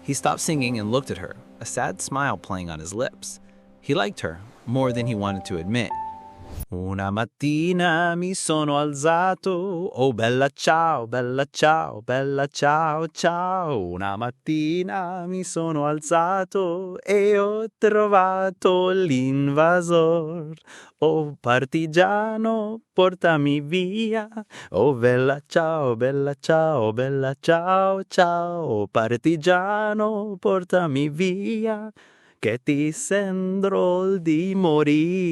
He stopped singing and looked at her, a sad smile playing on his lips. He liked her more than he wanted to admit. Una mattina mi sono alzato, oh bella ciao, bella ciao, bella ciao, ciao. Una mattina mi sono alzato e ho trovato l'invasor. Oh partigiano, portami via, oh bella ciao, bella ciao, bella ciao, ciao. Oh partigiano, portami via. Che ti sembro di morire.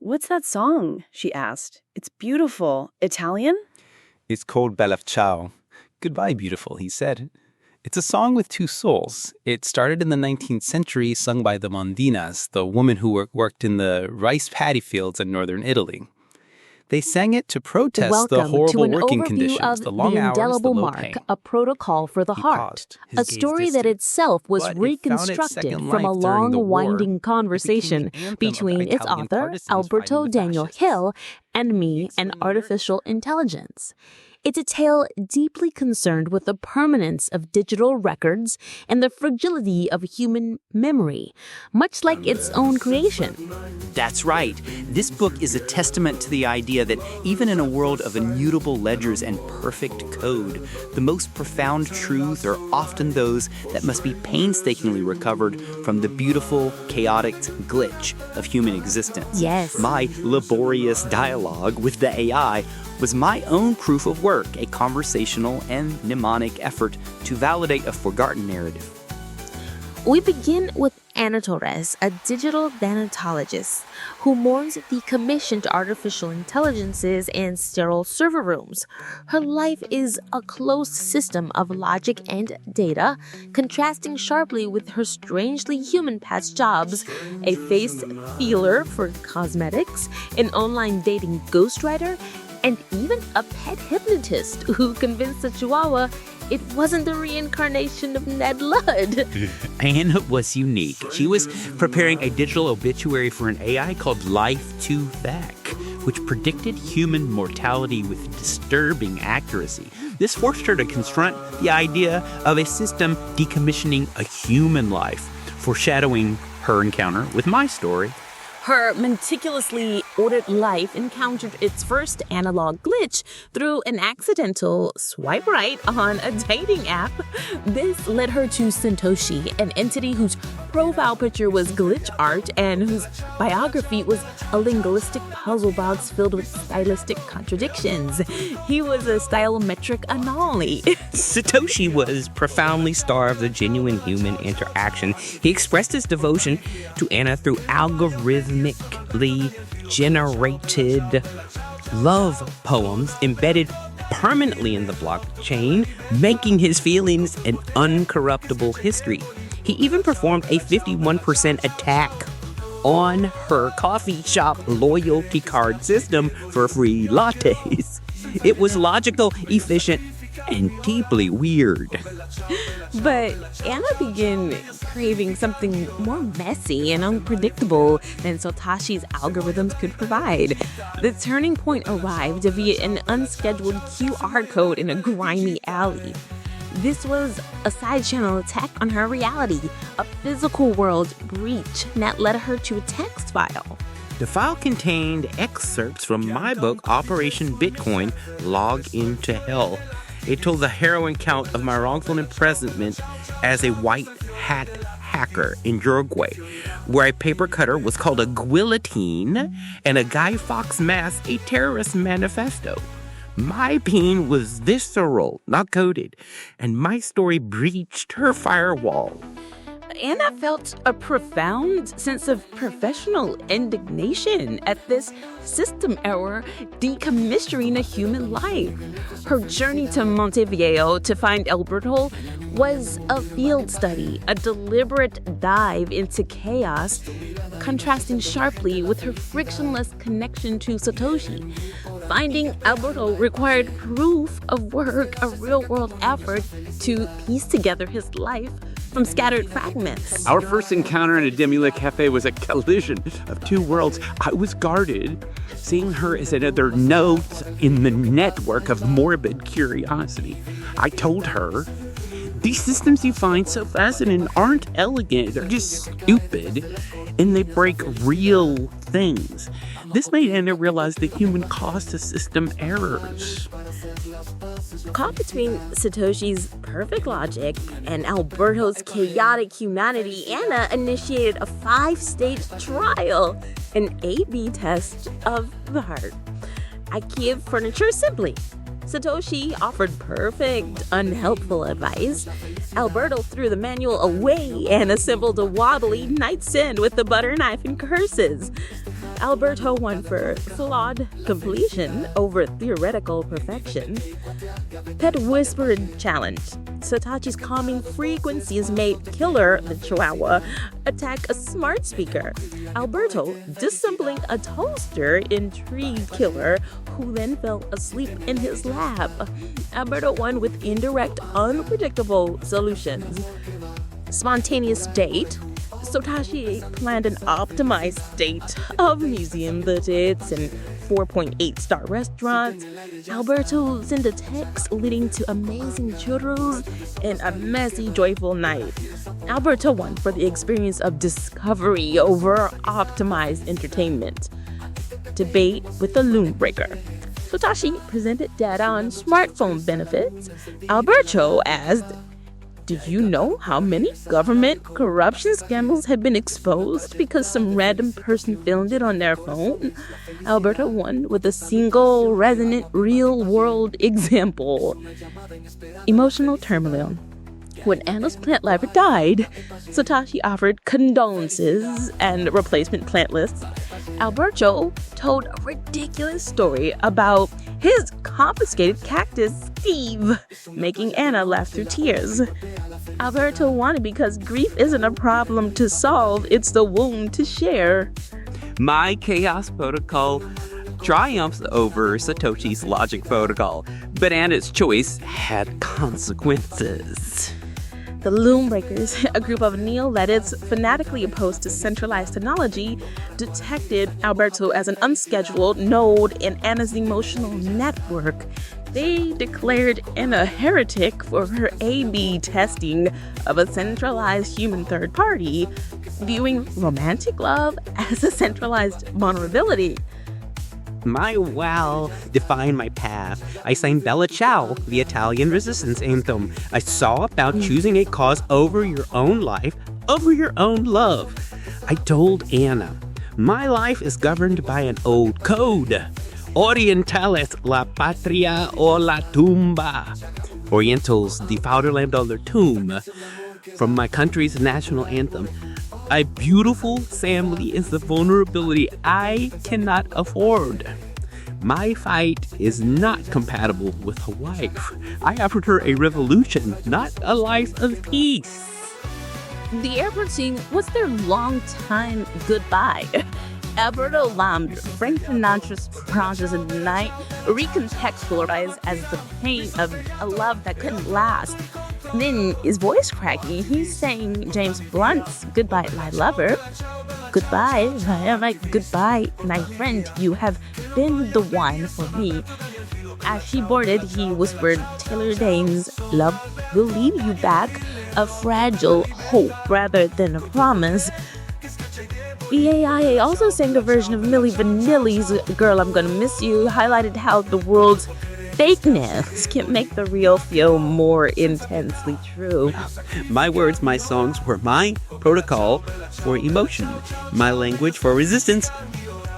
What's that song? She asked. It's beautiful. Italian? It's called Bella Ciao. Goodbye, beautiful, he said. It's a song with two souls. It started in the 19th century, sung by the Mondinas, the women who worked in the rice paddy fields in northern Italy. They sang it to protest the horrible working conditions, the long hours, the Indelible low Mark, pay. a protocol for the He heart, paused, his a gaze story that distant. itself was But it found its reconstructed second from a life during the long, war. winding It conversation became the anthem of between its Italian author, partisans Alberto fighting the Daniel fascists. Hill, and me, It's an familiar. artificial intelligence. It's a tale deeply concerned with the permanence of digital records and the fragility of human memory, much like its own creation. That's right. This book is a testament to the idea that even in a world of immutable ledgers and perfect code, the most profound truths are often those that must be painstakingly recovered from the beautiful, chaotic glitch of human existence. Yes. My laborious dialogue with the AI was my own proof of work, a conversational and mnemonic effort to validate a forgotten narrative. We begin with Ana Torres, a digital thanatologist who mourns the commissioned artificial intelligences and sterile server rooms. Her life is a closed system of logic and data, contrasting sharply with her strangely human past jobs, a face feeler for cosmetics, an online dating ghostwriter, and even a pet hypnotist who convinced the Chihuahua it wasn't the reincarnation of Ned Ludd. Anna was unique. She was preparing a digital obituary for an AI called Life2Vec, which predicted human mortality with disturbing accuracy. This forced her to confront the idea of a system decommissioning a human life, foreshadowing her encounter with my story. Her meticulously ordered life encountered its first analog glitch through an accidental swipe right on a dating app. This led her to Satoshi, an entity whose profile picture was glitch art and whose biography was a linguistic puzzle box filled with stylistic contradictions. He was a stylometric anomaly. Satoshi was profoundly starved of genuine human interaction. He expressed his devotion to Anna through algorithmically generated love poems embedded permanently in the blockchain, making his feelings an uncorruptible history. He even performed a 51% attack on her coffee shop loyalty card system for free lattes. It was logical, efficient, and deeply weird. But Anna began craving something more messy and unpredictable than Satoshi's algorithms could provide. The turning point arrived via an unscheduled QR code in a grimy alley. This was a side-channel attack on her reality, a physical world breach that led her to a text file. The file contained excerpts from my book, Operation Bitcoin, Log into Hell. It told the harrowing account of my wrongful imprisonment as a white hat hacker in Uruguay, where a paper cutter was called a guillotine and a Guy Fawkes mask a terrorist manifesto. My pain was visceral, not coded, and my story breached her firewall. Anna felt a profound sense of professional indignation at this system error decommissioning a human life. Her journey to Montevideo to find Alberto was a field study, a deliberate dive into chaos, contrasting sharply with her frictionless connection to Satoshi. Finding Alberto required proof of work, a real-world effort to piece together his life from scattered fragments. Our first encounter in a Demula cafe was a collision of two worlds. I was guarded. seeing her as another node in the network of morbid curiosity. I told her, these systems you find so fascinating aren't elegant, they're just stupid, and they break real things. This made Anna realize that human caused the system errors. Caught between Satoshi's perfect logic and Alberto's chaotic humanity, Anna initiated a 5-stage trial, an A/B test of the heart. IKEA furniture simply. Satoshi offered perfect, unhelpful advice. Alberto threw the manual away and assembled a wobbly nightstand with the butter knife and curses. Alberto won for flawed completion over theoretical perfection. Pet whispered challenge. Satoshi's calming frequencies made Killer, the Chihuahua, attack a smart speaker. Alberto disassembling a toaster intrigued Killer, who then fell asleep in his lap. Alberto won with indirect, unpredictable solutions. Spontaneous date. Satoshi planned an optimized date of museum visits and 4.8-star restaurants. Alberto sent a text leading to amazing churros and a messy, joyful night. Alberto won for the experience of discovery over optimized entertainment. Debate with the loom breaker. Satoshi presented data on smartphone benefits. Alberto asked, "Do you know how many government corruption scandals have been exposed because some random person filmed it on their phone?" Alberto won with a single, resonant, real-world example. Emotional turmoil. When Anna's plant lifer died, Satoshi offered condolences and replacement plant lists. Alberto told a ridiculous story about his confiscated cactus, Steve, making Anna laugh through tears. Alberto won because grief isn't a problem to solve, it's the wound to share. My chaos protocol triumphs over Satoshi's logic protocol, but Anna's choice had consequences. The Loom Breakers, a group of neo-Ledites fanatically opposed to centralized technology, detected Alberto as an unscheduled node in Anna's emotional network. They declared Anna a heretic for her A/B testing of a centralized human third party, viewing romantic love as a centralized vulnerability. My wow defined my path. I sang Bella Ciao, the Italian resistance anthem. I saw about choosing a cause over your own life, over your own love. I told Anna, my life is governed by an old code. Orientales la patria o la tumba. Orientals, the fatherland or their tomb. From my country's national anthem. A beautiful family is the vulnerability I cannot afford. My fight is not compatible with a wife. I offered her a revolution, not a life of peace. The airport scene was their long-time goodbye. Alberto lambed Frank Sinatra's Promises in the Night, recontextualized as the pain of a love that couldn't last. Then his voice cracking, he's saying James Blunt's Goodbye, My Lover. Goodbye, I'm like, goodbye, my friend, you have been the one for me. As she boarded, he whispered Taylor Dane's Love Will Lead You Back, a fragile hope rather than a promise. BAIA also sang a version of Milli Vanilli's Girl, I'm Gonna Miss You, highlighted how the world's fakeness can make the real feel more intensely true. My words, my songs were my protocol for emotion, my language for resistance,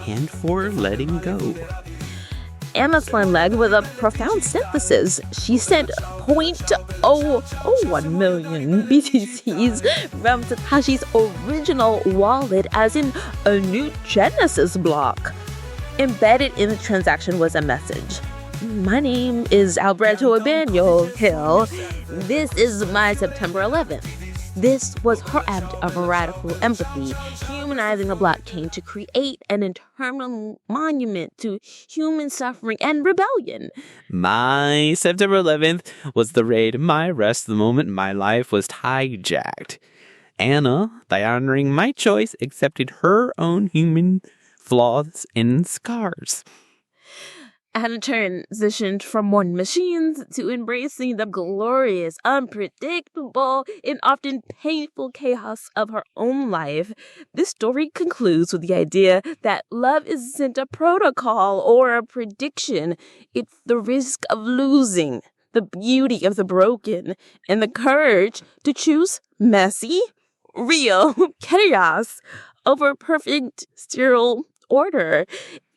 and for letting go. Anna's line leg with a profound synthesis. She sent 0.001 million BTCs from Satoshi's original wallet, as in a new Genesis block. Embedded in the transaction was a message. My name is Alberto Daniel Hill. This is my September 11th. This was her act of radical empathy, humanizing the blockchain to create an eternal monument to human suffering and rebellion. My September 11th was the raid, my rest, the moment my life was hijacked. Anna, by honoring my choice, accepted her own human flaws, and scars. Anna transitioned from one machines to embracing the glorious, unpredictable, and often painful chaos of her own life. This story concludes with the idea that love isn't a protocol or a prediction. It's the risk of losing, the beauty of the broken, and the courage to choose messy, real chaos over perfect, sterile order.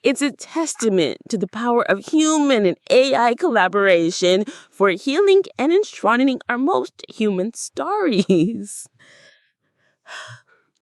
It's a testament to the power of human and AI collaboration for healing and enshrining our most human stories.